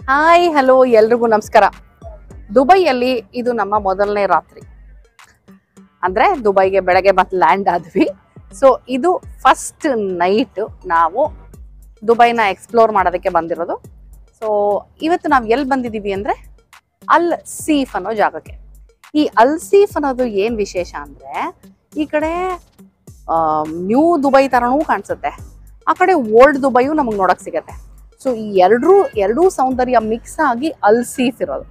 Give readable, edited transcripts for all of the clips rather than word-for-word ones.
Hi hello ಎಲ್ರಿಗೂ ನಮಸ್ಕಾರ. ದುಬೈಯಲ್ಲಿ ಇದು ನಮ್ಮ ಮೊದಲನೇ ರಾತ್ರಿ. ಅಂದ್ರೆ ದುಬೈಗೆ ಬೆಳಗ್ಗೆ ಮತ್ತೆ ಲ್ಯಾಂಡ್ ಆದ್ವಿ. ಸೊ ಇದು ಫಸ್ಟ್ ನೈಟ್ ನಾವು ದುಬೈನ ಎಕ್ಸ್ಪ್ಲೋರ್ ಮಾಡೋದಕ್ಕೆ ಬಂದಿರೋದು. ಸೊ ಇವತ್ತು ನಾವು ಎಲ್ಲಿ ಬಂದಿದ್ದೀವಿ ಅಂದ್ರೆ ಅಲ್ ಸೀಫ್ ಅನ್ನೋ ಜಾಗಕ್ಕೆ. ಈ ಅಲ್ ಸೀಫ್ ಅನ್ನೋದು ಏನ್ ವಿಶೇಷ ಅಂದ್ರೆ ಈ ಕಡೆ ನ್ಯೂ ದುಬೈ ತರನೂ ಕಾಣಿಸುತ್ತೆ, ಆ ಕಡೆ ಓಲ್ಡ್ ದುಬೈಯು ನಮಗೆ ನೋಡಕ್ ಸಿಗತ್ತೆ. ಸೊ ಈ ಎರಡೂ ಸೌಂದರ್ಯ ಮಿಕ್ಸ್ ಆಗಿ ಅಲ್ ಸೀಫ್ ಇರೋದು.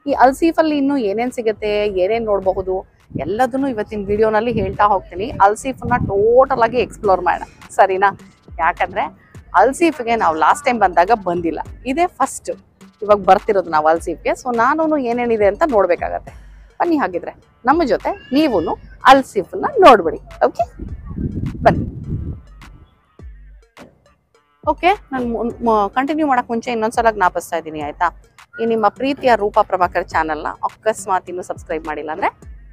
ಈ ಅಲ್ ಸೀಫ್ ಅಲ್ಲಿ ಇನ್ನು ಏನೇನ್ ಸಿಗುತ್ತೆ, ಏನೇನ್ ನೋಡಬಹುದು ಎಲ್ಲದನ್ನು ಇವತ್ತಿನ ವಿಡಿಯೋನಲ್ಲಿ ಹೇಳ್ತಾ ಹೋಗ್ತೀನಿ. ಅಲ್ ಸೀಫ್ ನ ಟೋಟಲ್ ಆಗಿ ಎಕ್ಸ್ಪ್ಲೋರ್ ಮಾಡೋಣ, ಸರಿನಾ? ಯಾಕಂದ್ರೆ ಅಲ್ ಸೀಫ್ಗೆ ನಾವು ಲಾಸ್ಟ್ ಟೈಮ್ ಬಂದಾಗ ಬಂದಿಲ್ಲ, ಇದೇ ಫಸ್ಟ್ ಇವಾಗ ಬರ್ತಿರೋದು ನಾವು ಅಲ್ ಸೀಫ್ಗೆ. ಸೊ ನಾನು ಏನೇನಿದೆ ಅಂತ ನೋಡ್ಬೇಕಾಗತ್ತೆ. ಬನ್ನಿ ಹಾಗಿದ್ರೆ ನಮ್ಮ ಜೊತೆ ನೀವು ಅಲ್ ಸೀಫ್ ನ ನೋಡ್ಬಿಡಿ. ಓಕೆ ಬನ್ನಿ. ಓಕೆ, ನಾನು ಕಂಟಿನ್ಯೂ ಮಾಡಕ್ ಮುಂಚೆ ಇನ್ನೊಂದ್ಸಲ ಜ್ಞಾಪಿಸ್ತಾ ಇದ್ದೀನಿ, ಆಯ್ತಾ? ಈ ನಿಮ್ಮ ಪ್ರೀತಿಯ ರೂಪಾ ಪ್ರಭಾಕರ್ ಚಾನಲ್ನ ಅಕಸ್ಮಾತ್ ಇನ್ನೂ ಸಬ್ಸ್ಕ್ರೈಬ್ ಮಾಡಿಲ್ಲ ಅಂದ್ರೆ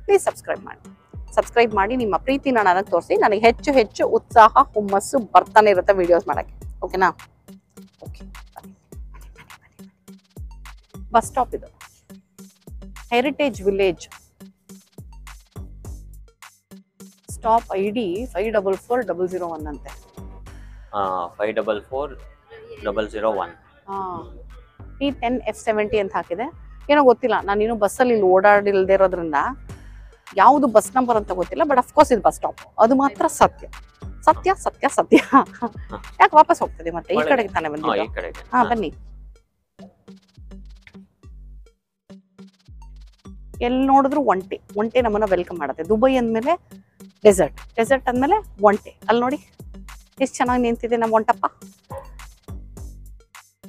ಪ್ಲೀಸ್ ಸಬ್ಸ್ಕ್ರೈಬ್ ಮಾಡಿ ನಿಮ್ಮ ಪ್ರೀತಿನ ನನಗೆ ತೋರಿಸಿ. ನನಗೆ ಹೆಚ್ಚು ಹೆಚ್ಚು ಉತ್ಸಾಹ ಹುಮ್ಮಸ್ಸು ಬರ್ತಾನೆ ಇರುತ್ತೆ ವಿಡಿಯೋಸ್ ಮಾಡಕ್ಕೆ. ಓಕೆನಾ? ಓಕೆ, ಬಸ್ ಸ್ಟಾಪ್ ಇದು ಹೆರಿಟೇಜ್ ವಿಲೇಜ್. ಸ್ಟಾಪ್ ID 544001 ಅಂತೆ. 544001. T10F70 ಅಂತ ಹಾಕಿದೆ. ಏನೋ ಗೊತ್ತಿಲ್ಲ, ನಾನಿನ್ನು ಬಸ್ಸಲ್ಲಿ ಇಲ್ಲಿ ಓಡಾಡಿಲ್ದೇ ಇರೋದ್ರಿಂದ ಯಾವುದು ಬಸ್ ನಂಬರ್ ಅಂತ ಗೊತ್ತಿಲ್ಲ. ಬಟ್ ಅಫ್ಕೋರ್ಸ್ ಇದು ಬಸ್ ಸ್ಟಾಪ್, ಅದು ಮಾತ್ರ ಸತ್ಯ. ಯಾಕೆ ವಾಪಸ್ ಹೋಗ್ತದೆ ಮತ್ತೆ? ಈ ಕಡೆಗೆ ತಾನೇ ಬಂದಿದ್ದು. ಹಾ ಬನ್ನಿ. ಎಲ್ಲಿ ನೋಡಿದ್ರು ಒಂಟೆ ನಮ್ಮನ್ನ ವೆಲ್ಕಮ್ ಮಾಡುತ್ತೆ. ದುಬೈ ಅಂದ್ಮೇಲೆ ಡೆಸರ್ಟ್ ಅಂದ್ಮೇಲೆ ಒಂಟೆ. ಅಲ್ಲಿ ನೋಡಿ ಎಷ್ಟು ಚೆನ್ನಾಗಿ ನಿಂತಿದೆ ನಮ್ಮ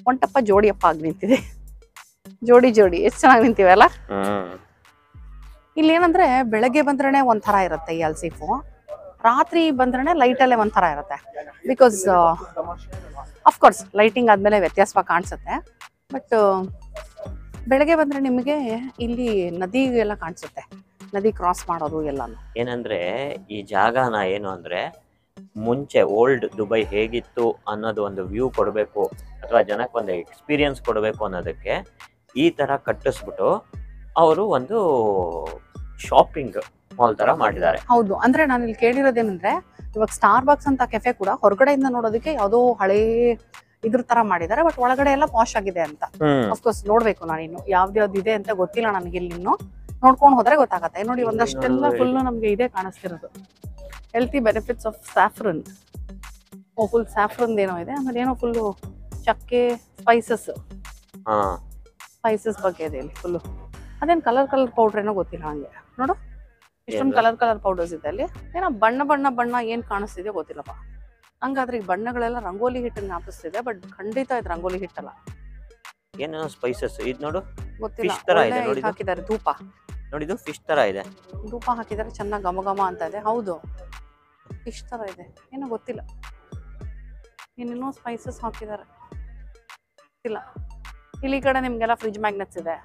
ಒಂಟಪ್ಪ ಜೋಡಿಯಪ್ಪ ಆಗಿ ನಿಂತಿದೆ. ಜೋಡಿ ಎಷ್ಟು ಚೆನ್ನಾಗಿ ನಿಂತಿವೆ ಅಲ್ಲ. ಇಲ್ಲಿ ಏನಂದ್ರೆ ಬೆಳಗ್ಗೆ ಬಂದ್ರೇನೆ ಒಂಥರ ಇರುತ್ತೆ ಈ ಅಲ್ ಸೀಫು, ರಾತ್ರಿ ಬಂದ್ರೇನೆ ಲೈಟಲ್ಲೇ ಒಂಥರ ಇರುತ್ತೆ. ಬಿಕಾಸ್ ಅಫ್ಕೋರ್ಸ್ ಲೈಟಿಂಗ್ ಆದ್ಮೇಲೆ ವ್ಯತ್ಯಾಸವಾಗಿ ಕಾಣಿಸುತ್ತೆ. ಬಟ್ ಬೆಳಗ್ಗೆ ಬಂದ್ರೆ ನಿಮಗೆ ಇಲ್ಲಿ ನದಿ ಎಲ್ಲ ಕಾಣಿಸುತ್ತೆ, ನದಿ ಕ್ರಾಸ್ ಮಾಡೋದು ಎಲ್ಲಾನು. ಏನಂದ್ರೆ ಈ ಜಾಗನ ಏನು ಅಂದ್ರೆ ಮುಂಚೆ ಓಲ್ಡ್ ದುಬೈ ಹೇಗಿತ್ತು ಅನ್ನೋದು ಒಂದು ವ್ಯೂ ಕೊಡಬೇಕು ಅಥವಾ ಜನಕ್ಕೆ ಒಂದು ಎಕ್ಸ್ಪೀರಿಯನ್ಸ್ ಕೊಡಬೇಕು ಅನ್ನೋದಕ್ಕೆ ಈ ತರ ಕಟ್ಟಿಸ್ಬಿಟ್ಟು ಅವರು ಒಂದು ಶಾಪಿಂಗ್ ಮಾಲ್ ತರ ಮಾಡಿದ್ದಾರೆ. ಹೌದು, ಅಂದ್ರೆ ನಾನು ಇಲ್ಲಿ ಕೇಳಿರೋದೇನಂದ್ರೆ ಇವಾಗ ಸ್ಟಾರ್ ಬಾಕ್ಸ್ ಅಂತ ಕೆಫೆ ಕೂಡ ಹೊರಗಡೆಯಿಂದ ನೋಡೋದಕ್ಕೆ ಯಾವುದೋ ಹಳೇ ಇದ್ರ ತರ ಮಾಡಿದ್ದಾರೆ, ಬಟ್ ಒಳಗಡೆ ಎಲ್ಲ ವಾಶ್ ಆಗಿದೆ ಅಂತ. ಅಫ್ಕೋರ್ಸ್ ನೋಡ್ಬೇಕು, ನಾನು ಇನ್ನು ಯಾವ್ದು ಇದೆ ಅಂತ ಗೊತ್ತಿಲ್ಲ ನನಗೆ. ಇಲ್ಲಿ ಇನ್ನು ನೋಡ್ಕೊಂಡು ಹೋದ್ರೆ ಗೊತ್ತಾಗತ್ತೆ. ನೋಡಿ ಒಂದಷ್ಟೆಲ್ಲ ಫುಲ್ ನಮ್ಗೆ ಇದೇ ಕಾಣಿಸ್ತಿರೋದು, healthy benefits of saffron. Full saffron ಏನೋ ಇದೆ, ಆಮೇಲೆ ಏನೋ ಫುಲ್ ಚಕ್ಕೆ ಸ್ಪೈಸಸ್ ಬಗ್ಗೆ ಇದೆ ಇಲ್ಲಿ ಫುಲ್ಲು. ಅದೇನು ಕಲರ್ ಪೌಡರ್ ಏನೋ ಗೊತ್ತಿಲ್ಲ. ಹಂಗೆ ನೋಡು ಇಷ್ಟೊಂದು ಕಲರ್ ಪೌಡರ್ಸ್ ಇದೆ ಅಲ್ಲಿ. ಏನೋ ಬಣ್ಣ ಏನ್ ಕಾಣಿಸ್ತಿದೆ ಗೊತ್ತಿಲ್ಲಪ್ಪ. ಹಂಗಾದ್ರೆ ಈ ಬಣ್ಣಗಳೆಲ್ಲ ರಂಗೋಲಿ ಹಿಟ್ಟನ್ನ ಜ್ಞಾಪಿಸ್ತಿದೆ, ಬಟ್ ಖಂಡಿತ ಇದು ರಂಗೋಲಿ ಹಿಟ್ಟಲ್ಲ. ಏನೋ ಸ್ಪೈಸಸ್ ಇದು ನೋಡು, ಗೊತ್ತಿಲ್ಲ. ಹಾಕಿದ್ದಾರೆ ಧೂಪ, ನೋಡಿದು ಫಿಶ್ ತರ ಇದೆ. ಧೂಪ ಹಾಕಿದ್ದಾರೆ, ಚೆನ್ನಾಗಿ ಘಮ ಅಂತ ಇದೆ. ಹೌದು, ಫಿಶ್ ತರ ಇದೆ, ಏನೋ ಗೊತ್ತಿಲ್ಲ. ಇನ್ನೇನೋ ಸ್ಪೈಸಸ್ ಹಾಕಿದ್ದಾರೆ, ಗೊತ್ತಿಲ್ಲ. ಇಲ್ಲಿ ಈ ಕಡೆ ನಿಮ್ಗೆಲ್ಲ ಫ್ರಿಜ್ ಮ್ಯಾಗ್ನೆಟ್ಸ್ ಇದೆ,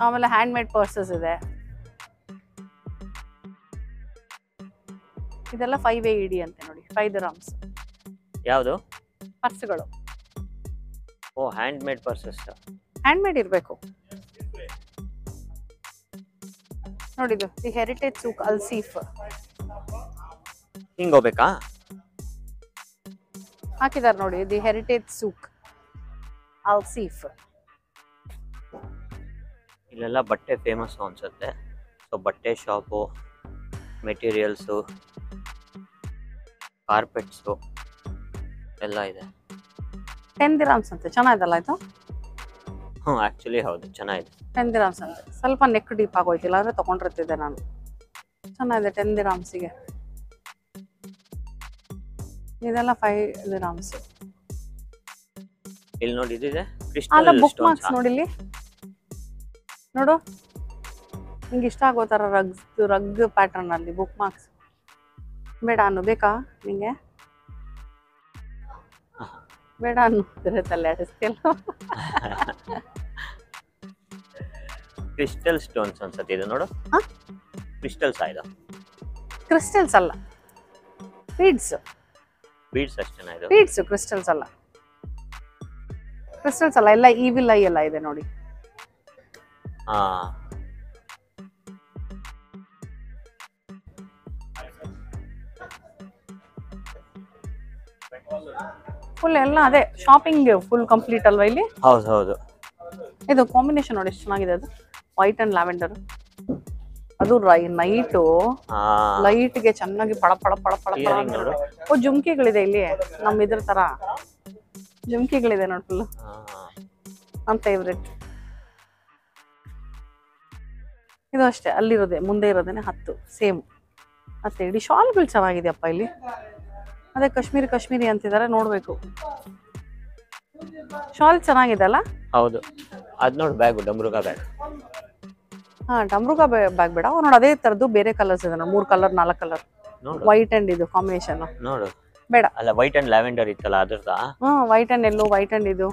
ಆಮೇಲೆ ಹ್ಯಾಂಡ್ ಮೇಡ್ ಪರ್ಸಸ್ ಇದೆ. ಇದೆಲ್ಲ 5 AED ಅಂತೆ ನೋಡಿ, 5 dirhams. ಯಾವುದು ಪರ್ಸ್ಗಳು? ಓ, hand made purses. Hand made ಇರಬೇಕು. ನೋಡಿದು ದಿ ಹೆರಿಟೇಜ್ ಸೂಕ್ ಅಲ್ ಸೀಫ್. ಹಿಂಗ್ ಹೋಗ್ಬೇಕಾ? ಹಾಕಿದ್ದಾರೆ ನೋಡಿ, ದಿ ಹೆರಿಟೇಜ್ ಸೂಕ್ ಅಲ್ ಸೀಫ್. ಇಲ್ಲೆಲ್ಲ ಬಟ್ಟೆ ಫೇಮಸ್ ಅನ್ಸುತ್ತೆ. ಸೊ ಬಟ್ಟೆ ಶಾಪು, ಮೆಟೀರಿಯಲ್ಸು, ಕಾರ್ಪೆಟ್ಸು ಎಲ್ಲ ಇದೆ. 10 dirhams ಅಂತೆ. ಚೆನ್ನಾಗಿದಲ್ಲ ಇದು? ಆಕ್ಚುಲಿ ಹೌದು, ಚೆನ್ನಾಗಿದೆ. 10 dirhams ಅಂತೆ. ಸ್ವಲ್ಪ ನೆಕ್ ಡೀಪ್ ಆಗೋಯ್ತಿಲ್ಲ ಅಂದ್ರೆ ತಗೊಂಡಿರ್ತಿದ್ದೆ ನಾನು. ಚೆನ್ನಾಗಿದೆ 10 dirhamsಗೆ. ಇದೆಲ್ಲ 5 dirhams. ಇಲ್ಲಿ ನೋಡಿ, ಇದಿದೆ ಅಲ್ಲ ಬುಕ್ ಮಾರ್ಕ್ಸ್ ನೋಡಿಲ್ಲಿ ನೋಡು, ನಿಂಗೆ ಇಷ್ಟ ಆಗೋ ತರ ರಗ್ ಪ್ಯಾಟರ್ನ್ ಅಲ್ಲಿ ಬುಕ್ ಮಾರ್ಕ್ಸ್. ಬೇಡ ಅನ್ನು ಬೇಕಾ ನಿಂಗೆ? ಬೇಡ ಅನ್ನು ತಲೆ ಆಡಿಸ್ತಿಲ್ಲ. ಕ್ರಿಸ್ಟಲ್ ಸ್ಟೋನ್ಸ್ ಅನ್ಸುತ್ತೆ ಇದು. ನೋಡು, ಕ್ರಿಸ್ಟಲ್ಸ್ ಆಯ್ತು. ಕ್ರಿಸ್ಟಲ್ಸ್ ಅಲ್ಲ, ಬೀಡ್ಸ್ ಬೀಡ್ಸ್ ಅಷ್ಟೇನಾ ಇದು? ಬೀಡ್ಸ್, ಕ್ರಿಸ್ಟಲ್ಸ್ ಅಲ್ಲ. ಕ್ರಿಸ್ಟಲ್ಸ್ ಅಲ್ಲ, ಎಲ್ಲ ಈವಿಲ್ ಐ ಎಲ್ಲ ಇದೆ ನೋಡಿ. ಹಾ ಫುಲ್ ಎಲ್ಲ ಅದೇ ಶಾಪಿಂಗ್ ಫುಲ್ ಕಂಪ್ಲೀಟ್ ಅಲ್ವಾ ಇಲ್ಲಿ. ಹೌದು ಹೌದು. ಇದು ಕಾಂಬಿನೇಷನ್ ನೋಡಿ ಎಷ್ಟು ಚೆನ್ನಾಗಿದೆ, ಅದು ವೈಟ್ ಅಂಡ್ ಲ್ಯಾವೆಂಡರ್. ಅದು ನೈಟು ಲೈಟ್ ಗೆ ಚೆನ್ನಾಗಿ ಪಳ ಪಳ ಪಳ ಪಳ ಪಳ. ಓ ಜುಮ್ಕಿಗಳಿದೆ ಇಲ್ಲಿ, ನಮ್ ಇದ್ರ ತರ ಜುಮ್ಕಿಗಳಿದೆ ನೋಡಿ ಫುಲ್. ನಮ್ ಫೇವ್ರೆಟ್ ಇದು ಅಷ್ಟೇ, ಅಲ್ಲಿರೋದೆ ಮುಂದೆ ಇರೋದೇನೆ 10 ಸೇಮ್. ಮತ್ತೆ ಇಡೀ ಶಾಲ್ಗಳು ಚೆನ್ನಾಗಿದೆಯಪ್ಪ ಇಲ್ಲಿ. ಅದೇ ಕಾಶ್ಮೀರಿ ಅಂತಿದ್ದಾರೆ, ನೋಡ್ಬೇಕು. ಶಾಲ್ ಚೆನ್ನಾಗಿದೆ ಅಲ್ಲ. ಹೌದು, ಅದ್ ನೋಡಿ ಬ್ಯಾಗ್, ಡಮ್ರುಗ ಬ್ಯಾಗ್. ಹಾ ಡಮ್ರುಗ ಬ್ಯಾಗ್ ಬೇಡ, ನೋಡಿ ಅದೇ ತರದ್ದು ಬೇರೆ ಕಲರ್ಸ್ ಇದೆ ನೋಡಿ, 3 ಕಲರ್ 4 ಕಲರ್, ವೈಟ್ ಅಂಡ್ ಇದು ಕಾಂಬಿನೇಷನ್ ನೋಡು. ಬೇಡ, ಅಲ್ಲ ವೈಟ್ ಅಂಡ್ ಲ್ಯಾವೆಂಡರ್ ಇತ್ತಲ್ಲ ಅದ್ರದ. White and yellow, white and ಇದು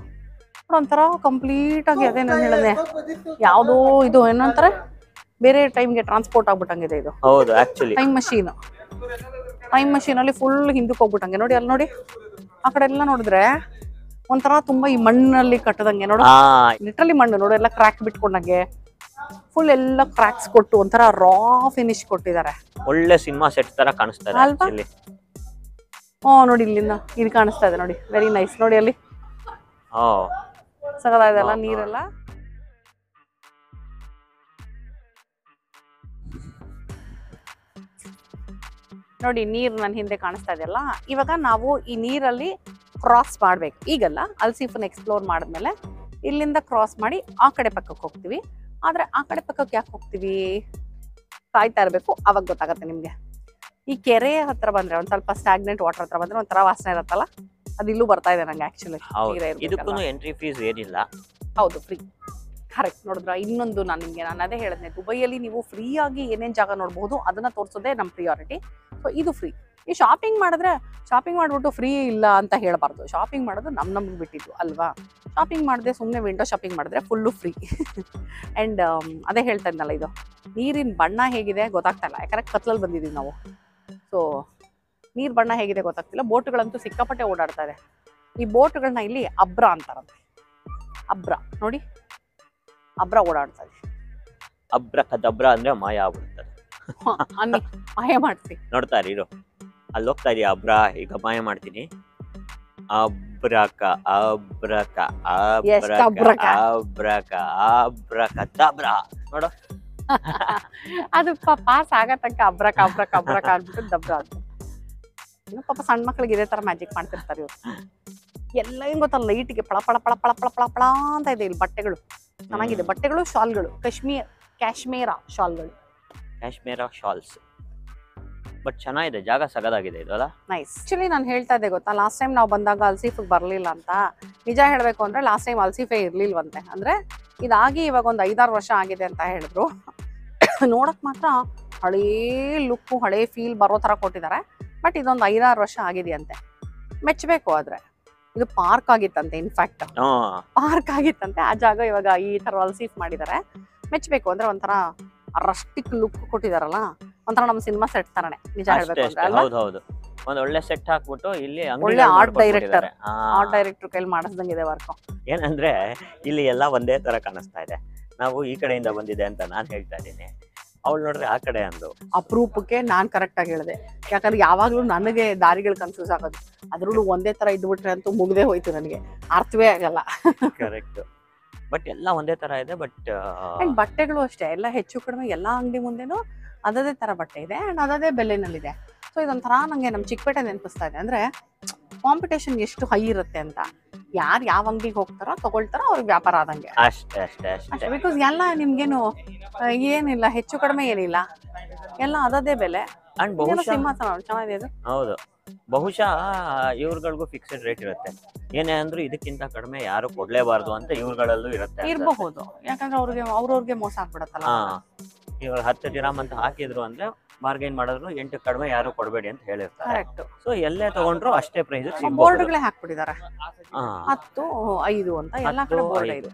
ಒಂಥರ ಕಂಪ್ಲೀಟ್ ಆಗಿ ಅದೇ ನಾನು ಹೇಳಿದೆ, ಯಾವ್ದೋ ಇದು ಏನಂತಾರೆ ಬೇರೆ ಟೈಮ್ಗೆ ಟ್ರಾನ್ಸ್ಪೋರ್ಟ್ ಆಗ್ಬಿಟ್ಟಂಗಿದೆ ಇದು. ಹೌದು, ಆಕ್ಚುಲಿ ಟೈಮ್ ಮಷೀನ್ ಅಲ್ಲಿ ಫುಲ್ ಹಿಂದಕ್ಕೆ ಹೋಗ್ಬಿಟ್ಟಂಗೆ ನೋಡಿ. ಅಲ್ಲಿ ನೋಡಿ ಆ ಕಡೆ ಎಲ್ಲ ನೋಡಿದ್ರೆ ಒಂಥರ ತುಂಬಾ ಈ ಮಣ್ಣಲ್ಲಿ ಕಟ್ಟದಂಗೆ ನೋಡು, ಲಿಟ್ರಲಿ ಮಣ್ಣು ನೋಡು, ಎಲ್ಲ ಕ್ರ್ಯಾಕ್ ಬಿಟ್ಕೊಂಡಂಗೆ ಫುಲ್ ಎಲ್ಲ ಕ್ರ್ಯಾಕ್ಸ್ ಕೊಟ್ಟು ಒಂಥರ ರಾ ಫಿನಿಶ್ ಕೊಟ್ಟಿದ್ದಾರೆ. ಒಳ್ಳೆ ಸಿನಿಮಾ ಸೆಟ್ ತರ ಕಾಣಿಸ್ತಾ ಇದೆ actually. ನೋಡಿ ಇಲ್ಲಿಂದ ಇದು ಕಾಣಿಸ್ತಾ ಇದೆ ನೋಡಿ, ವೆರಿ ನೈಸ್ ನೋಡಿ. ಅಲ್ಲಿ ಸಗದಾಯ್ದಲ್ಲ ನೀರೆಲ್ಲ. ನೋಡಿ ನೀರು ನನ್ನ ಹಿಂದೆ ಕಾಣಿಸ್ತಾ ಇದೆಯಲ್ಲ, ಇವಾಗ ನಾವು ಈ ನೀರಲ್ಲಿ ಕ್ರಾಸ್ ಮಾಡ್ಬೇಕು. ಈಗಲ್ಲ, ಅಲ್ಸೀಫನ್ ಎಕ್ಸ್ಪ್ಲೋರ್ ಮಾಡಿದ್ಮೇಲೆ ಇಲ್ಲಿಂದ ಕ್ರಾಸ್ ಮಾಡಿ ಆ ಕಡೆ ಪಕ್ಕಕ್ಕೆ ಹೋಗ್ತೀವಿ. ಆದ್ರೆ ಆ ಕಡೆ ಪಕ್ಕಕ್ಕೆ ಯಾಕೆ ಹೋಗ್ತೀವಿ, ಕಾಯ್ತಾ ಇರಬೇಕು, ಅವಾಗ ಗೊತ್ತಾಗತ್ತೆ ನಿಮ್ಗೆ. ಈ ಕೆರೆ ಹತ್ರ ಬಂದ್ರೆ ಒಂದ್ ಸ್ವಲ್ಪ ಸ್ಟಾಗ್ನೆಂಟ್ ವಾಟರ್ ಹತ್ರ ಬಂದ್ರೆ ಒಂಥರ ವಾಸನೆ ಇರತ್ತಲ್ಲ, ಅದು ಇಲ್ಲೂ ಬರ್ತಾ ಇದೆ ನಂಗೆ ಆಕ್ಚುಲಿ. ಇದಕ್ಕೂ ಎಂಟ್ರಿ ಫೀಸ್ ಏನಿಲ್ಲ. ಹೌದು, ಫ್ರೀ. ಕರೆಕ್ಟ್. ನೋಡಿದ್ರ ಇನ್ನೊಂದು ನಾನು ಅದೇ ಹೇಳಿದ್ನೆ, ದುಬೈಯಲ್ಲಿ ನೀವು ಫ್ರೀ ಆಗಿ ಏನೇನ್ ಜಾಗ ನೋಡಬಹುದು ಅದನ್ನ ತೋರಿಸೋದೇ ನಮ್ಮ ಪ್ರಿಯಾರಿಟಿ. ಸೊ ಇದು ಫ್ರೀ. ಈ ಶಾಪಿಂಗ್ ಮಾಡ್ಬಿಟ್ಟು ಫ್ರೀ ಇಲ್ಲ ಅಂತ ಹೇಳಬಾರ್ದು. ಶಾಪಿಂಗ್ ಮಾಡೋದು ನಮ್ಗೆ ಬಿಟ್ಟಿದ್ದು ಅಲ್ವಾ. ಶಾಪಿಂಗ್ ಮಾಡಿದ್ರೆ ಸುಮ್ಮನೆ ವಿಂಡೋ ಶಾಪಿಂಗ್ ಮಾಡಿದ್ರೆ ಫುಲ್ಲು ಫ್ರೀ. ಆ್ಯಂಡ್ ಅದೇ ಹೇಳ್ತಾ ಇದ್ನಲ್ಲ, ಇದು ನೀರಿನ ಬಣ್ಣ ಹೇಗಿದೆ ಗೊತ್ತಾಗ್ತಾ ಇಲ್ಲ, ಯಾಕಂದ್ರೆ ಕತ್ಲಲ್ಲಿ ಬಂದಿದ್ದೀವಿ ನಾವು. ಸೊ ನೀರ್ ಬಣ್ಣ ಹೇಗಿದೆ ಗೊತ್ತಾಗ್ತಿಲ್ಲ. ಬೋಟ್ಗಳಂತೂ ಸಿಕ್ಕಾಪಟ್ಟೆ ಓಡಾಡ್ತಾ ಇದೆ. ಈ ಬೋಟ್ಗಳನ್ನ ಇಲ್ಲಿ ಅಬ್ರ ಅಂತಾರಂತೆ. ಅಬ್ರ ನೋಡಿ, ಅಬ್ರ ಓಡಾಡ್ತಾ ಇದೆ. ಅಬ್ರ ಅಂದ್ರೆ ಮಾಯ ಆಗ್ಬಿಡ್ತಾರೆ. ಮಾಯ ಮಾಡ್ತೀನಿ, ನೋಡ್ತಾ ಇರು, ಅಲ್ಲಿ ಹೋಗ್ತಾ ಇದೀಯ ಅಬ್ರ, ಈಗ ಮಾಯ ಮಾಡ್ತೀನಿ. ಅಬ್ರಕ ಅಬ್ರಕ ಅಬ್ರಕ ಅಬ್ರಕ ಅಬ್ರಕ ನೋಡು. ಅದು ಪಾಸ್ ಆಗ ತನಕ ಅಬ್ರಕ ಅಬ್ರಕ ಅಬ್ರಕ ಅಂದ್ಬಿಟ್ಟು ದಬ್ರ ಅಂತ. ಇನ್ನು ಪಾಪ ಸಣ್ಣ ಮಕ್ಳಿಗೆ ಇದೇ ತರ ಮ್ಯಾಜಿಕ್ ಮಾಡ್ತಿರ್ತಾರೆ ಇವ್ರು. ಎಲ್ಲ ಏನ್ ಗೊತ್ತಲ್ಲ, ಲೈಟ್ಗೆ ಪಳ ಪಳ ಪಳ ಪಳ ಪಳ ಪಳ ಪಳ ಅಂತ ಇದೆ ಇಲ್ಲಿ. ಬಟ್ಟೆಗಳು ಚೆನ್ನಾಗಿದೆ, ಬಟ್ಟೆಗಳು, ಶಾಲ್ಗಳು, ಕಾಶ್ಮೀರ ಶಾಲ್ಸ್. ಬಟ್ ಚೆನ್ನಾಗಿದೆ, ಜಾಗ ಸಗದಾಗಿದೆ ಇದು ಅಲ್ಲ. ನೈಸ್. ಆಕ್ಚುಲಿ ನಾನು ಹೇಳ್ತಾ ಇದ್ದೆ ಗೊತ್ತಾ, ಲಾಸ್ಟ್ ಟೈಮ್ ನಾವು ಬಂದಾಗ ಅಲ್ಸೀಫ್ ಬರ್ಲಿಲ್ಲ ಅಂತ. ನಿಜ ಹೇಳ್ಬೇಕು ಅಂದ್ರೆ ಲಾಸ್ಟ್ ಟೈಮ್ ಅಲ್ಸೀಫೇ ಇರ್ಲಿಲ್ವಂತೆ. ಅಂದ್ರೆ ಇದಾಗಿ ಇವಾಗ ಒಂದು 5-6 ವರ್ಷ ಆಗಿದೆ ಅಂತ ಹೇಳಿದ್ರು. ನೋಡಕ್ ಮಾತ್ರ ಹಳೇ ಲುಕ್ಕು, ಹಳೇ ಫೀಲ್ ಬರೋ ತರ ಕೊಟ್ಟಿದ್ದಾರೆ. ಬಟ್ ಇದೊಂದು 5-6 ವರ್ಷ ಆಗಿದೆಯಂತೆ, ಮೆಚ್ಚಬೇಕು. ಆದ್ರೆ ಇದು ಪಾರ್ಕ್ ಆಗಿತ್ತಂತೆ, ಇನ್ಫ್ಯಾಕ್ಟ್ ಪಾರ್ಕ್ ಆಗಿತ್ತಂತೆ. ಆ ಜಾಗ ಇವಾಗ ಈ ತರ ಅಲ್ಸೀಫ್ ಮಾಡಿದ್ದಾರೆ, ಮೆಚ್ಚಬೇಕು. ಅಂದ್ರೆ ಒಂಥರ ರಸ್ಟಿಕ್ ಲುಕ್ ಕೊಟ್ಟಿದಾರಲ್ಲ, ಒಂಥರ ನಮ್ಮ ಸಿನಿಮಾ ಸೆಟ್ ತರನೇ. ನಿಜ ಹೇಳ್ಬೇಕು ಅಂದ್ರೆ ಒಂದ್ ಒಳ್ಳೆ ಸೆಟ್ ಹಾಕ್ಬಿಟ್ಟು ಇಲ್ಲಿ ಒಳ್ಳೆ ಆರ್ಟ್ ಡೈರೆಕ್ಟರ್ ಕೈಲಿ ಮಾಡಿಸ್ದಂಗಿದೆ ವರ್ಕ್. ಏನಂದ್ರೆ ಇಲ್ಲಿ ಎಲ್ಲಾ ಒಂದೇ ತರ ಕಾಣಿಸ್ತಾ ಇದೆ. ನಾವು ಈ ಕಡೆಯಿಂದ ಬಂದಿದೆ ಅಂತ ನಾನ್ ಹೇಳ್ತಾ ಇದ್ದೀನಿ, ಅವಳು ನೋಡ್ರಿ ಆ ಕಡೆ ಅಂದು. ಅಪರೂಪಕ್ಕೆ ನಾನ್ ಕರೆಕ್ಟ್ ಆಗಿ ಹೇಳಿದೆ, ಯಾಕಂದ್ರೆ ಯಾವಾಗ್ಲೂ ನನಗೆ ದಾರಿಗಳು ಕನ್ಫ್ಯೂಸ್ ಆಗೋದು. ಅದ್ರಲ್ಲೂ ಒಂದೇ ತರ ಇದ್ಬಿಟ್ರೆ ಅಂತೂ ಮುಗ್ದೇ ಹೋಯ್ತು, ನನಗೆ ಅರ್ಥವೇ ಆಗಲ್ಲ. ಕರೆಕ್ಟ್. ಬಟ್ ಎಲ್ಲ ಒಂದೇ ತರ ಇದೆ. ಬಟ್ ಬಟ್ಟೆಗಳು ಅಷ್ಟೇ, ಎಲ್ಲ ಹೆಚ್ಚು ಕಡಿಮೆ ಎಲ್ಲಾ ಅಂಗಡಿ ಮುಂದೆನೂ ಅದೇ ತರ ಬಟ್ಟೆ ಇದೆ ಅಂಡ್ ಅದೇ ಬೆಲೆನಲ್ಲಿದೆ. ಸೊ ಇದೊಂಥರ ನಂಗೆ ನಮ್ಮ ಚಿಕ್ಕಪೇಟೆ ನೆನಪಿಸ್ತಾ ಇದೆ. ಅಂದ್ರೆ ಕಾಂಪಿಟೇಷನ್ ಎಷ್ಟು ಹೈ ಇರುತ್ತೆ ಅಂತ. ಯಾರು ಯಾವ ಅಂಗಡಿಗೆ ಹೋಗ್ತಾರೋ ತಗೊಳ್ತಾರೋ ಅವ್ರಿಗೆ ವ್ಯಾಪಾರ ಆದಂಗೆ ಅಷ್ಟೇ. ಬಿಕಾಸ್ ಎಲ್ಲ ನಿಮ್ಗೇನು ಏನಿಲ್ಲ, ಹೆಚ್ಚು ಕಡಿಮೆ ಏನಿಲ್ಲ, ಎಲ್ಲ ಅದೇ ಬೆಲೆ. ಚೆನ್ನಾಗಿದೆ ಇದು. ಹೌದು, ಬಹುಶಃ ಇವ್ರಗಳಿಗೂ ಫಿಕ್ಸ್ಡ್ ರೇಟ್ ಇರುತ್ತೆ. ಏನೇ ಅಂದ್ರೂ ಇದಕ್ಕಿಂತ ಕಡಿಮೆ ಯಾರು ಕೊಡ್ಲೇಬಾರ್ದು ಅಂತ ಇವ್ರಗಳಲ್ಲೂ ಇರಬಹುದು. ಯಾಕಂದ್ರೆ ಅವ್ರವ್ರಿಗೆ ಮೋಸ ಆಗ್ಬಿಡತ್ತಲ್ಲ. ಇವ್ರು 10 ದಿರಾಮ್ ಅಂತ ಹಾಕಿದ್ರು ಅಂದ್ರೆ ಬಾರ್ಗೈನ್ ಮಾಡಿದ್ರು 8 ಕಡಿಮೆ ಯಾರು ಕೊಡಬೇಡಿ ಅಂತ ಹೇಳಿರ್ತಾರೆ. ಸೊ ಎಲ್ಲೇ ತಗೊಂಡ್ರು ಅಷ್ಟೇ ಪ್ರೈಸ್. ಬೋರ್ಡ್ಗಳೇ ಹಾಕ್ಬಿಟ್ಟಿದ್ದಾರೆ 10, 5 ಅಂತ ಎಲ್ಲಾ ಕಡೆ ಬೋರ್ಡ್ ಇದೆ.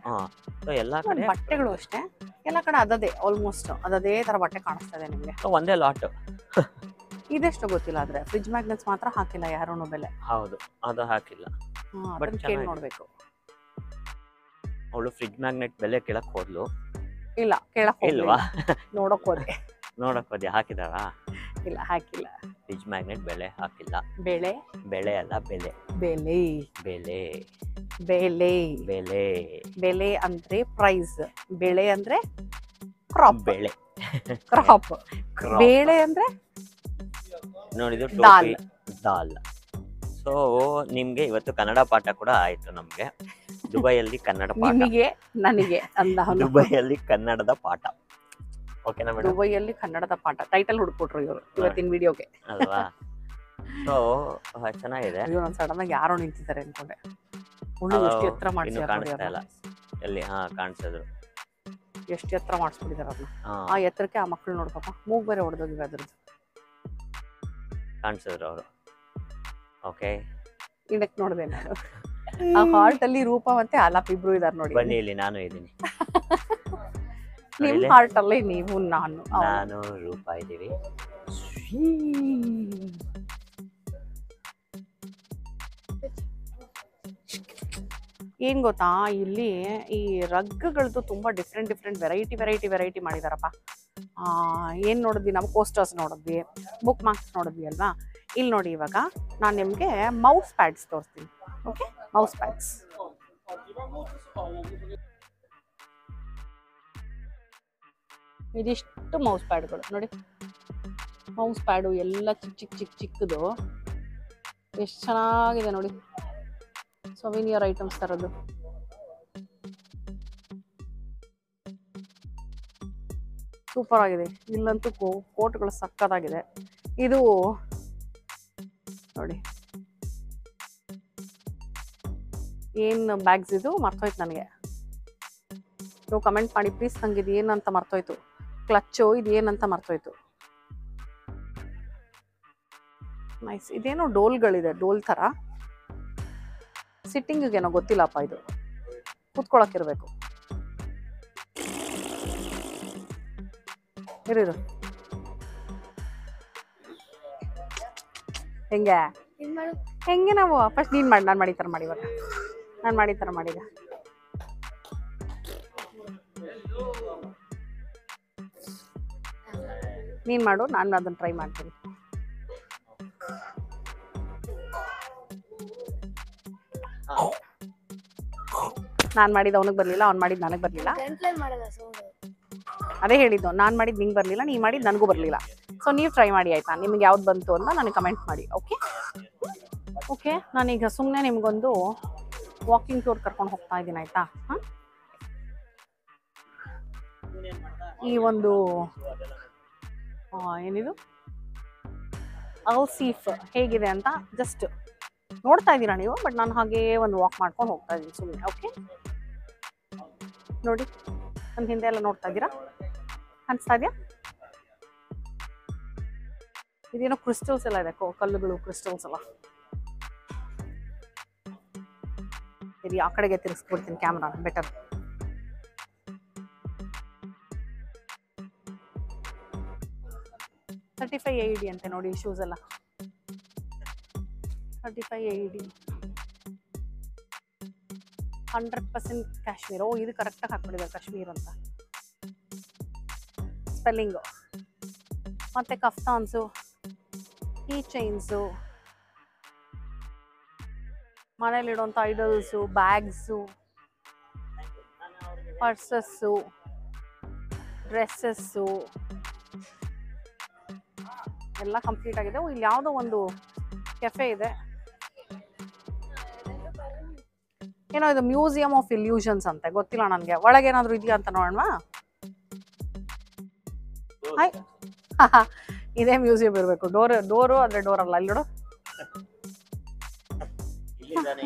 ಸೊ ಎಲ್ಲಾ ಕಡೆ ಬಟ್ಟೆಗಳು ಅಷ್ಟೇ, ಎಲ್ಲಾ ಕಡೆ ಅದೇ ಆಲ್ಮೋಸ್ಟ್ ಅದೇ ತರ ಬಟ್ಟೆ ಕಾಣಿಸ್ತಾ ಇದೆ ನಿಮ್ಗೆ. ಒಂದೇ ಲಾಟ್. ಇದೆಷ್ಟು ಗೊತ್ತಿಲ್ಲ, ಆದ್ರೆ ಫ್ರಿಡ್ಜ್ ಮ್ಯಾಗ್ನೆಟ್ಸ್ ಮಾತ್ರ ಹಾಕಿಲ್ಲ ಯಾರೂ ಬೆಲೆ. ಹೌದು, ಅದು ಹಾಕಿಲ್ಲ. ಬಟ್ ಕೇಳಿ ನೋಡ್ಬೇಕು. ಅವಳು ಫ್ರಿಜ್ ಮ್ಯಾಗ್ನೆಟ್ ಬೆಲೆ ಕೇಳಕ್ ಹೋದ್ಲು. ಇಲ್ಲ ಕೇಳಕ್ ಇಲ್ವಾ? ನೋಡಕ್ ಹೋದೆ. ನೋಡಕ್ ಹೋದ್ಯಾ? ಹಾಕಿದಾರಾ? ಇಲ್ಲ ಹಾಕಿಲ್ಲ. ಫ್ರಿಜ್ ಮ್ಯಾಗ್ನೆಟ್ ಬೆಲೆ ಹಾಕಿಲ್ಲ. ಬೆಳೆ ಬೆಳೆ ಅಲ್ಲ, ಬೆಲೆ. ಬೆಲೆ ಬೆಲೆ ಬೆಲೆ ಬೆಲೆ ಬೆಲೆ ಅಂದ್ರೆ ಪ್ರೈಸ್, ಬೆಳೆ ಅಂದ್ರೆ ಕ್ರಾಪ್. ಬೆಳೆ ಕ್ರಾಪ್. ಬೇಳೆ ಅಂದ್ರೆ ನೋಡಿದ್ರು ದಾಲ್. ದಾಲ್. ಸೊ ನಿಮ್ಗೆ ಇವತ್ತು ಕನ್ನಡ ಪಾಠ ಕೂಡ ಆಯ್ತು. ನಮ್ಗೆ ದುಬೈಯಲ್ಲಿ ಕನ್ನಡ ಪಾಠ, ನಿಮಗೆ ನನಗೆ ಅಂದ ದುಬೈಯಲ್ಲಿ ಕನ್ನಡದ ಪಾಠ. ಓಕೆನಾ ಮೇಡಮ್? ದುಬೈಯಲ್ಲಿ ಕನ್ನಡದ ಪಾಠ ಟೈಟಲ್ ಹುಡ್ಕೊಟ್ರು ಇವರು ಇವತ್ತಿನ ವಿಡಿಯೋಗೆ ಅಲ್ವಾ? ಸೊ ಚೆನ್ನಾಗಿದೆ. ಅಯ್ಯೋ ನಾನು ಸಡನ್ ಆಗಿ ಯಾರೋ ನಿಂತಿದ್ದಾರೆ ಅನ್ಕೊಂಡೆ. ಎಷ್ಟು ಎತ್ತರ ಇನ್ನು ಕಾಣಿಸ್ತಾ ಇಲ್ಲ. ಎಲ್ಲಿ? ಹಾ, ಕಾಣಿಸಿದ್ರು. ಎಷ್ಟು ಎತ್ತರ ಮಾಡಿಸ್ಬಿಟ್ಟಿದಾರ ಅದನ್ನ. ಆ ಎತ್ತರಕ್ಕೆ ಆ ಮಕ್ಳು ನೋಡ್ಪಾಪ ಮೂಗ್ ಬೇರೆ ಹೊಡೆದೋಗಿವೆ ಅದ್ರದ್ದು. ಕಾಣಿಸಿದ್ರು ಅವರು. ಓಕೆ, ಇದಕ್ಕೆ ನೋಡಿದೆ ನಾನು. ಆ ಹಾಲ್ಟ್ ಅಲ್ಲಿ ರೂಪ ಮತ್ತೆ ಆಲಾಪ್ ಇಬ್ರು ಇದಾರೆ ನೋಡಿ. ಬನ್ನಿ, ಇಲ್ಲಿ ನಾನು ಇದ್ದೀನಿ. ನಿಮ್ ಹಾರ್ಟ್ ಅಲ್ಲಿ ನೀವು ನಾನು ರೂಪ ಇದ್ದೀವಿ. ಏನ್ ಗೊತ್ತಾ, ಇಲ್ಲಿ ಈ ರಗ್ಗಳದ್ದು ತುಂಬಾ ಡಿಫ್ರೆಂಟ್ ವೆರೈಟಿ ಮಾಡಿದಾರಪ್ಪ. ಏನ್ ನೋಡಿದ್ವಿ ನಾವು? ಕೋಸ್ಟರ್ಸ್ ನೋಡಿದ್ವಿ, ಬುಕ್ ಮಾರ್ಕ್ಸ್ ನೋಡಿದ್ವಿ ಅಲ್ವಾ? ಇಲ್ಲಿ ನೋಡಿ, ಇವಾಗ ನಾನು ನಿಮ್ಗೆ ಮೌಸ್ ಪ್ಯಾಡ್ಸ್ ತೋರಿಸ್ತೀನಿ. Okay, mouse pads. ಇದಿಷ್ಟು ಮೌಸ್ ಪ್ಯಾಡ್ಗಳು ನೋಡಿ. ಮೌಸ್ ಪ್ಯಾಡು ಎಲ್ಲ ಚಿಕ್ಕದು. ಎಷ್ಟು ಚೆನ್ನಾಗಿದೆ ನೋಡಿ. ಸೊವಿನಿಯರ್ ಐಟಮ್ಸ್ ತರದ್ದು. ಸೂಪರ್ ಆಗಿದೆ. ಇಲ್ಲಂತೂ ಕೋಟ್ಗಳು ಸಕ್ಕತ್ತಾಗಿದೆ. ಇದು ನೋಡಿ, ಏನ್ ಬ್ಯಾಗ್ಸ್ ಇದು ಮರ್ತೋಯ್ತು ನನಗೆ. ನೀವು ಕಮೆಂಟ್ ಮಾಡಿ ಪ್ಲೀಸ್. ನಂಗೆ ಇದು ಏನಂತ ಮರ್ತೋಯ್ತು. ಕ್ಲಚ್ಚು ಇದು ಏನಂತ ಮರ್ತೋಯ್ತು. ನೈಸ್. ಇದೇನೋ ಡೋಲ್ಗಳಿದೆ, ಡೋಲ್ ತರ. ಸಿಟ್ಟಿಂಗಿಗೇನೋ ಗೊತ್ತಿಲ್ಲಪ್ಪ. ಇದು ಕೂತ್ಕೊಳಕ್ಕಿರ್ಬೇಕು. ಇರಿದು ಹೆಂಗೆ ನಾವು ಫಸ್ಟ್ ನೀನ್ ಮಾಡಿ, ನಾನು ಮಾಡಿತರ ಮಾಡಿ. ಇವಾಗ ನಾನು ಮಾಡಿತರ ಮಾಡೀಗ. ನೀನ್ ಮಾಡು, ನಾನು ಅದನ್ನ ಟ್ರೈ ಮಾಡ್ತೀನಿ. ನಾನ್ ಮಾಡಿದ ಅವನಿಗೆ ಬರ್ಲಿಲ್ಲ, ಅವ್ನು ಮಾಡಿದ್ ನನಗೆ ಬರ್ಲಿಲ್ಲ. ಅದೇ ಹೇಳಿದ್ದು, ನಾನ್ ಮಾಡಿದ್ ನಿಂಗೆ ಬರ್ಲಿಲ್ಲ, ನೀ ಮಾಡಿದ್ ನನಗೂ ಬರ್ಲಿಲ್ಲ. ಸೊ ನೀವು ಟ್ರೈ ಮಾಡಿ ಆಯ್ತಾ? ನಿಮ್ಗೆ ಯಾವ್ದು ಬಂತು ಅಂತ ನನಗೆ ಕಮೆಂಟ್ ಮಾಡಿ. ಓಕೆ, ನಾನೀಗ ಸುಮ್ಮನೆ ನಿಮ್ಗೊಂದು ವಾಕಿಂಗ್ ಟೂರ್ ಕರ್ಕೊಂಡು ಹೋಗ್ತಾ ಇದ್ದೀನಿ ಆಯ್ತಾ? ಈ ಒಂದು ಏನಿದು ಅಲ್ಸೀಫ್ ಹೇಗಿದೆ ಅಂತ ಜಸ್ಟ್ ನೋಡ್ತಾ ಇದ್ದೀರಾ ನೀವು. ಬಟ್ ನಾನು ಹಾಗೇ ಒಂದು ವಾಕ್ ಮಾಡ್ಕೊಂಡು ಹೋಗ್ತಾ ಇದ್ದೀನಿ ಸುಮ್ಮನೆ. ಓಕೆ, ನೋಡಿ, ನನ್ನ ಹಿಂದೆ ಎಲ್ಲ ನೋಡ್ತಾ ಇದ್ದೀರಾ? ಅನಿಸ್ತಾ ಇದೆಯಾ? ಇದೇನೋ ಕ್ರಿಸ್ಟಲ್ಸ್ ಎಲ್ಲ ಇದೆ, ಕಲ್ಲುಗಳು, ಕ್ರಿಸ್ಟಲ್ಸ್ ಎಲ್ಲ. ಸರಿ, ಆ ಕಡೆಗೆ ತಿರ್ಗಿಸ್ಬಿಡ್ತೀನಿ ಕ್ಯಾಮ್ರಾ, ಬೆಟರ್. $35 AED ಅಂತೆ ನೋಡಿ ಶೂಸ್ ಎಲ್ಲ. $35 AED, 100% ಕಾಶ್ಮೀರ್. ಓ, ಇದು ಕರೆಕ್ಟಾಗಿ ಹಾಕ್ಬಿಟ್ಟಿದ್ದಾರೆ ಕಾಶ್ಮೀರ್ ಅಂತ ಸ್ಪೆಲ್ಲಿಂಗು. ಮತ್ತೆ ಕಫ್ತಾನ್ಸು, ಕೀ ಚೈನ್ಸು, ಮನೇಲಿಡುವಂಥ ಐಡಲ್ಸು, ಬ್ಯಾಗ್ಸು, ಪರ್ಸಸ್ಸು, ಡ್ರೆಸ್ಸಸ್ಸು ಎಲ್ಲ ಕಂಪ್ಲೀಟ್ ಆಗಿದೆ. ಇಲ್ಲಿ ಯಾವುದೋ ಒಂದು ಕೆಫೆ ಇದೆ. ಏನೋ ಇದು ಮ್ಯೂಸಿಯಂ ಆಫ್ ಇಲ್ಯೂಷನ್ಸ್ ಅಂತೆ, ಗೊತ್ತಿಲ್ಲ ನನಗೆ. ಒಳಗೇನಾದ್ರೂ ಇದೆಯಾ ಅಂತ ನೋಡೋಣ. ಹಾಯ್, ಇದೇ ಮ್ಯೂಸಿಯಂ ಇರಬೇಕು. ಡೋರು ಆದ್ರೆ ಡೋರ್ ಅಲ್ಲ. ಇಲ್ಲಿ ನೋಡು.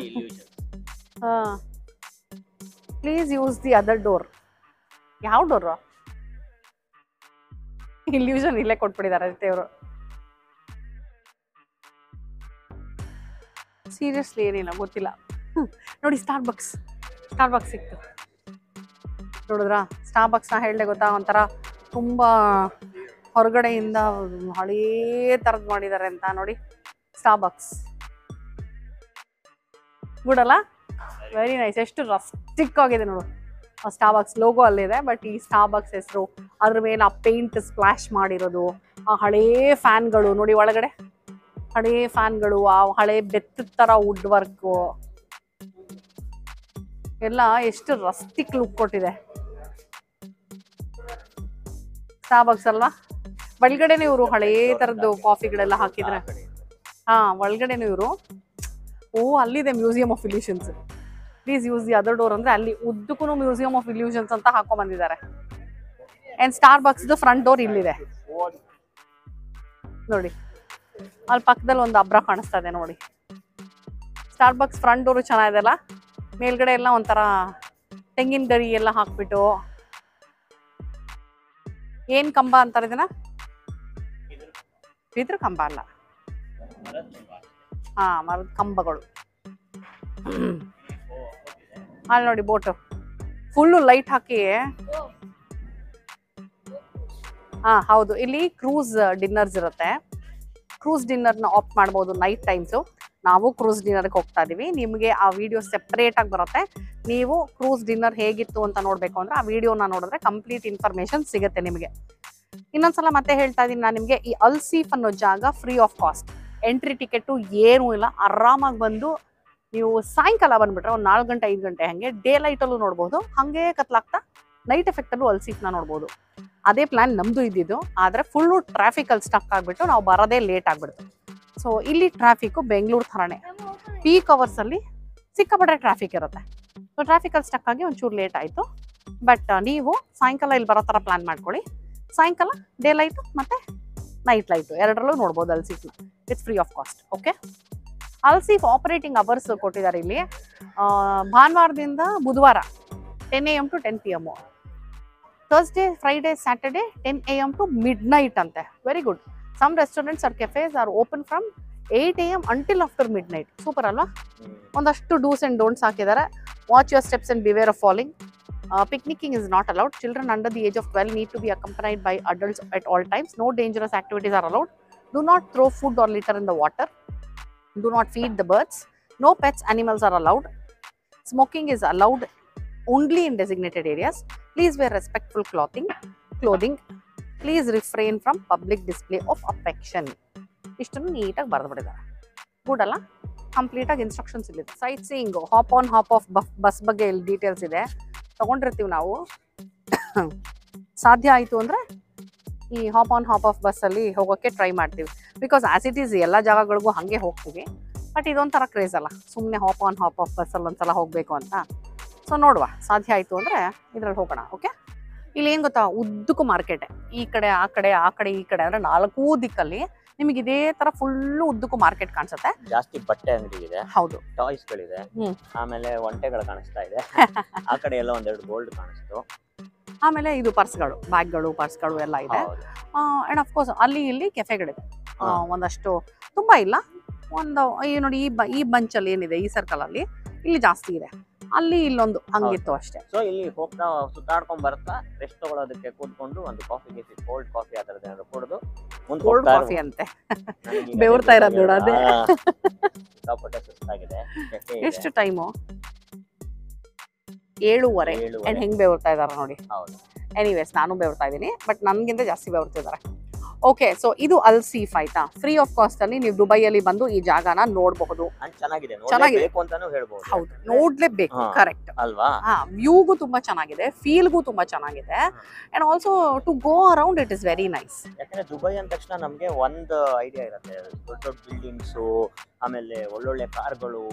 Please use the other door. ಯಾವ ಡೋರು? ಇಲ್ಯೂಷನ್ ಇಲ್ಲೇ ಕೊಟ್ಬಿಟ್ಟಿದ್ದಾರೆ ಅಷ್ಟೇ ಇವರು. ಸೀರಿಯಸ್ಲಿ ಏನಿಲ್ಲ, ಗೊತ್ತಿಲ್ಲ. ನೋಡಿ, ಸ್ಟಾರ್ಬಕ್ಸ್ ಸಿಕ್ತು. ನೋಡಿದ್ರಾ? ಸ್ಟಾರ್ಬಕ್ಸ್ನ ಹೇಳ್ದೆ ಗೊತ್ತಾ, ಒಂಥರ ತುಂಬ ಹೊರಗಡೆಯಿಂದ ಹಳೇ ಥರದ್ದು ಮಾಡಿದ್ದಾರೆ ಅಂತ. ನೋಡಿ, ಸ್ಟಾರ್ಬಕ್ಸ್ ಗುಡ್ ಅಲ್ಲ? Very nice. ಎಷ್ಟು ರಸ್ಟಿಕ್ ಆಗಿದೆ ನೋಡು. ಸ್ಟಾರ್ಬಕ್ಸ್ ಲೋಗೋ ಅಲ್ಲಿದೆ, ಬಟ್ ಈ ಸ್ಟಾರ್ಬಕ್ಸ್ ಹೆಸರು, ಅದ್ರ ಮೇಲೆ ಆ ಪೇಂಟ್ ಸ್ಪ್ಲಾಶ್ ಮಾಡಿರೋದು, ಆ ಹಳೇ ಫ್ಯಾನ್ಗಳು ನೋಡಿ ಒಳಗಡೆ, ಹಳೇ ಫ್ಯಾನ್ಗಳು, ಆ ಹಳೆ ಬೆತ್ತದ ತರ ವುಡ್ ವರ್ಕು ಎಲ್ಲ ಎಷ್ಟು ರಸ್ಟಿಕ್ ಲುಕ್ ಕೊಟ್ಟಿದೆ. ಸ್ಟಾರ್ಬಕ್ಸ್ ಅಲ್ವಾ? ಒಳಗಡೆನೆ ಇವರು ಹಳೇ ತರದ್ದು ಕಾಫಿಗಳೆಲ್ಲ ಹಾಕಿದ್ರೆ, ಹಾ ಒಳಗಡೆನೆ ಇವರು. ಓ ಅಲ್ಲಿದೆ museum of illusions. Please use the other door ಅಂದ್ರೆ ಅಲ್ಲಿ ಉದ್ದಕ್ಕೂ ಮ್ಯೂಸಿಯಂ ಆಫ್ ಇಲ್ಯೂಷನ್ಸ್ ಅಂತ ಹಾಕೊಂಡ್ ಬಂದಿದ್ದಾರೆ. ಅಂಡ್ ಸ್ಟಾರ್ಬಕ್ಸ್ ಫ್ರಂಟ್ ಡೋರ್ ಇಲ್ಲಿದೆ ನೋಡಿ. ಅಲ್ಲಿ ಪಕ್ಕದಲ್ಲಿ ಒಂದು ಅಬ್ರ ಕಾಣಿಸ್ತಾ ಇದೆ ನೋಡಿ. ಸ್ಟಾರ್ಬಕ್ಸ್ ಫ್ರಂಟ್ ಡೋರು ಚೆನ್ನಾಗಿದೆ ಅಲ್ಲ. ಮೇಲ್ಗಡೆ ಎಲ್ಲ ಒಂಥರ ತೆಂಗಿನ ಗರಿ ಎಲ್ಲ ಹಾಕ್ಬಿಟ್ಟು, ಏನ್ ಕಂಬ ಅಂತಾರೆ ಇದನ್ನ? ಬಿದ್ರ ಕಂಬ ಅಲ್ಲ, ಹಾ ಮರದ ಕಂಬಗಳು. ಅಲ್ಲಿ ನೋಡಿ ಬೋಟ್ ಫುಲ್ಲು ಲೈಟ್ ಹಾಕಿ. ಹಾ ಹೌದು, ಇಲ್ಲಿ ಕ್ರೂಸ್ ಡಿನ್ನರ್ಸ್ ಇರುತ್ತೆ. ಕ್ರೂಸ್ ಡಿನ್ನರ್ನ ಆಪ್ಟ್ ಮಾಡ್ಬೋದು ನೈಟ್ ಟೈಮ್ಸು. ನಾವು ಕ್ರೂಸ್ ಡಿನ್ನರ್ಗೆ ಹೋಗ್ತಾ ಇದೀವಿ. ನಿಮಗೆ ಆ ವಿಡಿಯೋ ಸೆಪ್ರೇಟ್ ಆಗಿ ಬರುತ್ತೆ. ನೀವು ಕ್ರೂಸ್ ಡಿನ್ನರ್ ಹೇಗಿತ್ತು ಅಂತ ನೋಡ್ಬೇಕು ಅಂದ್ರೆ ಆ ವಿಡಿಯೋನ ನೋಡಿದ್ರೆ ಕಂಪ್ಲೀಟ್ ಇನ್ಫಾರ್ಮೇಶನ್ ಸಿಗುತ್ತೆ ನಿಮಗೆ. ಇನ್ನೊಂದ್ಸಲ ಮತ್ತೆ ಹೇಳ್ತಾ ಇದೀನಿ ನಾನು ನಿಮಗೆ, ಈ ಅಲ್ಸೀಫ್ ಅನ್ನೋ ಜಾಗ free of cost. Entry ticket ಏನೂ ಇಲ್ಲ. ಆರಾಮಾಗಿ ಬಂದು ನೀವು ಸಾಯಂಕಾಲ ಬಂದ್ಬಿಟ್ರೆ ಒಂದು 4 ಗಂಟೆ 5 ಗಂಟೆ ಹಾಗೆ ಡೇ ಲೈಟಲ್ಲೂ ನೋಡ್ಬೋದು, ಹಾಗೆ ಕತ್ಲಾಗ್ತಾ ನೈಟ್ ಎಫೆಕ್ಟಲ್ಲೂ ಅಲ್ಸೀಫ್ನ ನೋಡ್ಬೋದು. ಅದೇ ಪ್ಲಾನ್ ನಮ್ಮದು ಇದ್ದಿದ್ದು. ಆದರೆ ಫುಲ್ಲು ಟ್ರಾಫಿಕಲ್ಲಿ ಸ್ಟಕ್ ಆಗಿಬಿಟ್ಟು ನಾವು ಬರೋದೇ ಲೇಟ್ ಆಗಿಬಿಡ್ತು. ಸೊ ಇಲ್ಲಿ ಟ್ರಾಫಿಕ್ಕು ಬೆಂಗಳೂರು ಥರನೇ ಪೀಕ್ ಅವರ್ಸಲ್ಲಿ ಸಿಕ್ಕಾಪಟ್ಟೆ ಟ್ರಾಫಿಕ್ ಇರುತ್ತೆ. ಸೊ ಟ್ರಾಫಿಕಲ್ಲಿ ಸ್ಟಕ್ ಆಗಿ ಒಂಚೂರು ಲೇಟ್ ಆಯಿತು. ಬಟ್ ನೀವು ಸಾಯಂಕಾಲ ಇಲ್ಲಿ ಬರೋ ಥರ ಪ್ಲಾನ್ ಮಾಡ್ಕೊಳ್ಳಿ. ಸಾಯಂಕಾಲ ಡೇ ಲೈಟು ಮತ್ತು ನೈಟ್ ಲೈಟು ಎರಡರಲ್ಲೂ ನೋಡ್ಬೋದು ಅಲ್ಸೀಫ್ನ. It's free of cost. Okay, Al Seef operating hours ಕೊಟ್ಟಿದ್ದಾರೆ ಇಲ್ಲಿ. ಭಾನುವಾರದಿಂದ ಬುಧವಾರ 10 AM to 10 PM. Thursday, Friday, Saturday 10 AM to midnight ಅಂತೆ. Very good. Some restaurants are cafes are open from 8 AM until after midnight. Super ಅಲ್ವಾ? ಒಂದಷ್ಟು dos and don'ts ಹಾಕಿದ್ದಾರೆ. Watch your steps and beware of falling. Picnicking is not allowed. Children under the age of 12 need to be accompanied by adults at all times. No dangerous activities are allowed. Do not throw food or litter in the water. Do not feed the birds. No pets, animals are allowed. Smoking is allowed only in designated areas. Please wear respectful clothing. Please refrain from public display of affection. ಇಷ್ಟನ್ನು ನೀಟಾಗಿ ಬರೆದುಬಿಟ್ಟಿದ್ದಾರೆ. Good ಅಲ್ಲ? Complete ಆಗಿ instructions ಇಲ್ಲಿದೆ. Sightseeing, hop on hop off bus ಬಗ್ಗೆ ಇಲ್ಲಿ details ಇದೆ. ತಗೊಂಡಿರ್ತೀವಿ ನಾವು. ಸಾಧ್ಯ ಆಯಿತು ಅಂದರೆ ಈ ಹಾಪ್ ಆನ್ ಹಾಪ್ ಆಫ್ ಬಸ್ಸಲ್ಲಿ ಹೋಗೋಕ್ಕೆ ಟ್ರೈ ಮಾಡ್ತೀವಿ. ಬಿಕಾಸ್ ಆಸ್ ಇಟ್ ಈಸ್ ಎಲ್ಲ ಜಾಗಗಳಿಗೂ ಹಾಗೆ ಹೋಗ್ತೀವಿ. ಬಟ್ ಇದೊಂಥರ ಕ್ರೇಜ್ ಅಲ್ಲ, ಸುಮ್ಮನೆ ಹಾಪ್ ಆನ್ ಹಾಪ್ ಆಫ್ ಬಸ್ಸಲ್ಲಿ ಒಂದ್ಸಲ ಹೋಗಬೇಕು ಅಂತ. ಸೊ ನೋಡುವ, ಸಾಧ್ಯ ಆಯಿತು ಅಂದರೆ ಇದ್ರಲ್ಲಿ ಹೋಗೋಣ. ಓಕೆ, ಇಲ್ಲಿ ಏನು ಗೊತ್ತಾ, ಉದ್ದಕ್ಕೂ ಮಾರ್ಕೆಟೆ. ಈ ಕಡೆ ಆ ಕಡೆ ಈ ಕಡೆ ಅಂದರೆ 4 ದಿಕ್ಕಲ್ಲಿ ನಿಮಗೆ ಇದೇ ತರ ಫುಲ್ಲು ಉದ್ದಕ್ಕೂ ಮಾರ್ಕೆಟ್ ಕಾಣಿಸುತ್ತೆ. ಜಾಸ್ತಿ ಬಟ್ಟೆ ಅಂಗಡಿ ಇದೆ, ಹೌದು, ಟಾಯ್ಸ್ ಗಳಿದೆ, ಆಮೇಲೆ ಒಂಟೆಗಳು ಕಾಣಿಸ್ತಾ ಇದೆ. ಆ ಕಡೆ ಎಲ್ಲ ಒಂದೆರಡು ಗೋಲ್ಡ್ ಕಾಣಿಸ್ತು. ಆಮೇಲೆ ಇದು ಪರ್ಸ್ಗಳು, ಬ್ಯಾಗ್ಗಳು, ಪರ್ಸ್ಗಳು ಎಲ್ಲ ಇದೆ. ಅಂಡ್ ಅಫ್ಕೋರ್ಸ್ ಅಲ್ಲಿ ಇಲ್ಲಿ ಕೆಫೆಗಳಿದೆ ಒಂದಷ್ಟು, ತುಂಬಾ ಇಲ್ಲ. ಒಂದು ನೋಡಿ ಈ ಬಂಚಲ್ಲಿ ಏನಿದೆ, ಈ ಸರ್ಕಲ್ ಅಲ್ಲಿ ಇಲ್ಲಿ ಜಾಸ್ತಿ ಇದೆ. ಅಲ್ಲಿ ಇಲ್ಲೊಂದು ಹಂಗಿತ್ತು ಅಷ್ಟೇ. ಸೊ ಇಲ್ಲಿ ಹೋಗ್ತಾ ಸುತ್ತಾಡ್ಕೊಂಡ್ ಬರ್ತಾ ರೆಸ್ಟ್ ತಗೊಳ್ಳೋದಕ್ಕೆ ಕೂತ್ಕೊಂಡು ಒಂದು ಕಾಫಿ ಕೋಲ್ಡ್ ಕಾಫಿ ಆ ತರದ್ ಏನಾದ್ರು ಕುಡಿದು ಕೋಲ್ಡ್ ಕಾಫಿ ಅಂತೆ ಬೆವರ್ತಾ ಇರೋದು ನೋಡ. ಅದೇ ಸಿಕ್ಕಾಪಟ್ಟೆ ಸುಸ್ತಾಗಿದೆ. ಎಷ್ಟು ಟೈಮು? 7:30. ಅಂಡ್ ಹೆಂಗ್ ಬೆವರ್ತಾ ಇದಾರೆ ನೋಡಿ. ಹೌದು. ಎನಿವೇಸ್ ನಾನು ಬೆವರ್ತಾ ಇದ್ದೀನಿ, ಬಟ್ ನನ್ಗಿಂತ ಜಾಸ್ತಿ ಬೆವರ್ತಿದ್ದಾರೆ. ಓಕೆ, ಸೊ ಇದು ಅಲ್ಸೀಫ್ ಆಯ್ತಾ. ಫ್ರೀ ಆಫ್ ಕಾಸ್ಟ್ ಅಲ್ಲಿ ನೀವು ದುಬೈಯಲ್ಲಿ ಬಂದು ಈ ಜಾಗನ ನೋಡಬಹುದು. ಚೆನ್ನಾಗಿದೆ, ಹೌದು, ನೋಡ್ಲೇಬೇಕು. ಕರೆಕ್ಟ್ ಅಲ್ವಾ? ವ್ಯೂಗೂ ತುಂಬಾ ಚೆನ್ನಾಗಿದೆ, ಫೀಲ್ಗೂ ತುಂಬಾ ಚೆನ್ನಾಗಿದೆ. And also to go around it is very nice. ಯಾಕಂದ್ರೆ ದುಬೈ ಅಂದ ತಕ್ಷಣ ನಮ್ಗೆ ಒಂದು ಐಡಿಯಾ ಇರುತ್ತೆ, ದೊಡ್ಡ ದೊಡ್ಡ ಬಿಲ್ಡಿಂಗ್ಸು, ಆಮೇಲೆ ಒಳ್ಳೊಳ್ಳೆ ಕಾರ್ಗಳು,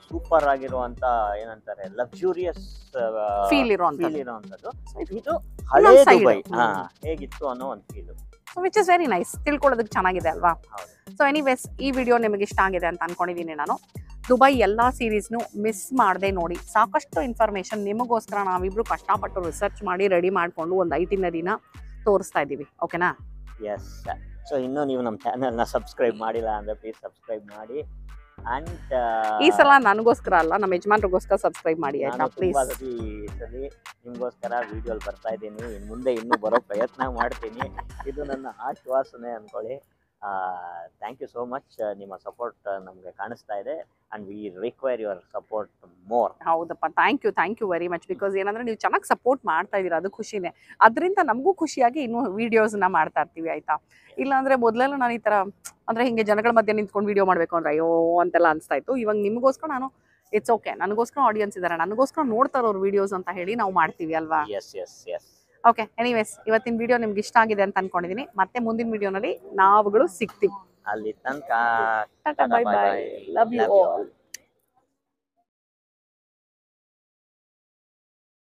ಸೂಪರ್ ಆಗಿರುವಂತ ಏನಂತಾರೆ ಲಕ್ಸುರಿಯಸ್ ಫೀಲ್ ಇರುವಂತದ್ದು. ಇದು ಹಳೆ ದುಬೈ ಹೇಗಿತ್ತು ಅನ್ನೋ ಒಂದು feel, which is very nice. ತಿಳ್ಕೊಳ್ಳೋದಕ್ಕೆ ಚೆನ್ನಾಗಿದೆ ಅಲ್ವಾ? ಸೊ ಎನಿವೇಸ್, ಈ ವಿಡಿಯೋ ನಿಮಗೆ ಇಷ್ಟ ಆಗಿದೆ ಅಂತ ಅನ್ಕೊಂಡಿದ್ದೀನಿ ನಾನು. ದುಬೈ ಎಲ್ಲಾ ಸೀರೀಸ್ನು ಮಿಸ್ ಮಾಡದೆ ನೋಡಿ. ಸಾಕಷ್ಟು ಇನ್ಫಾರ್ಮೇಶನ್ ನಿಮಗೋಸ್ಕರ ನಾವಿಬ್ರು ಕಷ್ಟಪಟ್ಟು ರಿಸರ್ಚ್ ಮಾಡಿ ರೆಡಿ ಮಾಡ್ಕೊಂಡು ಒಂದು ಐಟಿನರಿನ ತೋರಿಸ್ತಾ ಇದ್ದೀವಿ. ಓಕೆನಾ? ಎಸ್. ಸೊ ಇನ್ನೂ ನೀವು ನಮ್ಮ ಚಾನೆಲ್ನ ಸಬ್ಸ್ಕ್ರೈಬ್ ಮಾಡಿಲ್ಲ ಅಂದ್ರೆ ಪ್ಲೀಸ್ ಸಬ್ಸ್ಕ್ರೈಬ್ ಮಾಡಿ. ಈ ಸಲ ನನಗೋಸ್ಕರ ಅಲ್ಲ, ನಮ್ಮ ಯಜಮಾನ್ರಿಗೋಸ್ಕರ ಸಬ್ಸ್ಕ್ರೈಬ್ ಮಾಡಿ ಆಯ್ತಾ ಪ್ಲೀಸ್. ನಿಮ್ಗೋಸ್ಕರ ವಿಡಿಯೋ ಬರ್ತಾ ಇದ್ದೀನಿ, ಇನ್ನು ಮುಂದೆ ಇನ್ನೂ ಬರೋ ಪ್ರಯತ್ನ ಮಾಡ್ತೀನಿ. ಇದು ನನ್ನ ಆಶ್ವಾಸನೆ ಅನ್ಕೊಳ್ಳಿ. Thank you so much. ನಿಮ್ಮ ಸಪೋರ್ಟ್ ನಮಗೆ ಕಾಣಿಸ್ತಾ ಇದೆ and we require your support more. ಹೌದಪ್ಪ, thank you very much. Because ಏನಂದ್ರೆ ನೀವು ಚೆನ್ನಾಗಿ ಸಪೋರ್ಟ್ ಮಾಡ್ತಾ ಇದ್ದೀರಾ, ಅದು ಖುಷಿನೇ. ಅದರಿಂದ ನಮಗೂ ಖುಷಿಯಾಗಿ ಇನ್ನೂ ವಿಡಿಯೋಸ್ನ ಮಾಡ್ತಾ ಇರ್ತೀವಿ, ಆಯ್ತಾ. ಇಲ್ಲಾಂದ್ರೆ ಮೊದಲೆಲ್ಲ ನಾನು ಈ ಥರ ಅಂದರೆ ಹಿಂಗೆ ಜನಗಳ ಮಧ್ಯೆ ನಿಂತ್ಕೊಂಡು ವಿಡಿಯೋ ಮಾಡಬೇಕು ಅಂದ್ರೆ ಅಯ್ಯೋ ಅಂತೆಲ್ಲ ಅನಿಸ್ತಾ ಇತ್ತು. ಇವಾಗ ನಿಮಗೋಸ್ಕರ ನಾನು ಇಟ್ಸ್ ಓಕೆ, ನನಗೋಸ್ಕರ ಆಡಿಯನ್ಸ್ ಇದ್ದಾರೆ, ನನಗೋಸ್ಕರ ನೋಡ್ತಾ ಇರೋರು ವಿಡಿಯೋಸ್ ಅಂತ ಹೇಳಿ ನಾವು ಮಾಡ್ತೀವಿ ಅಲ್ವಾ. Yes yes yes. Okay, anyways ಇವತ್ತಿನ ವಿಡಿಯೋ ನಿಮ್ಗೆ ಇಷ್ಟ ಆಗಿದೆ ಅಂತ ಅನ್ಕೊಂಡಿದ್ದೀನಿ. ಮತ್ತೆ ಮುಂದಿನ ವಿಡಿಯೋನಲ್ಲಿ ನಾವುಗಳು ಸಿಗ್ತೀವಿ. ಅಲ್ಲಿ ತನಕ ta-ta, bye bye, love you all.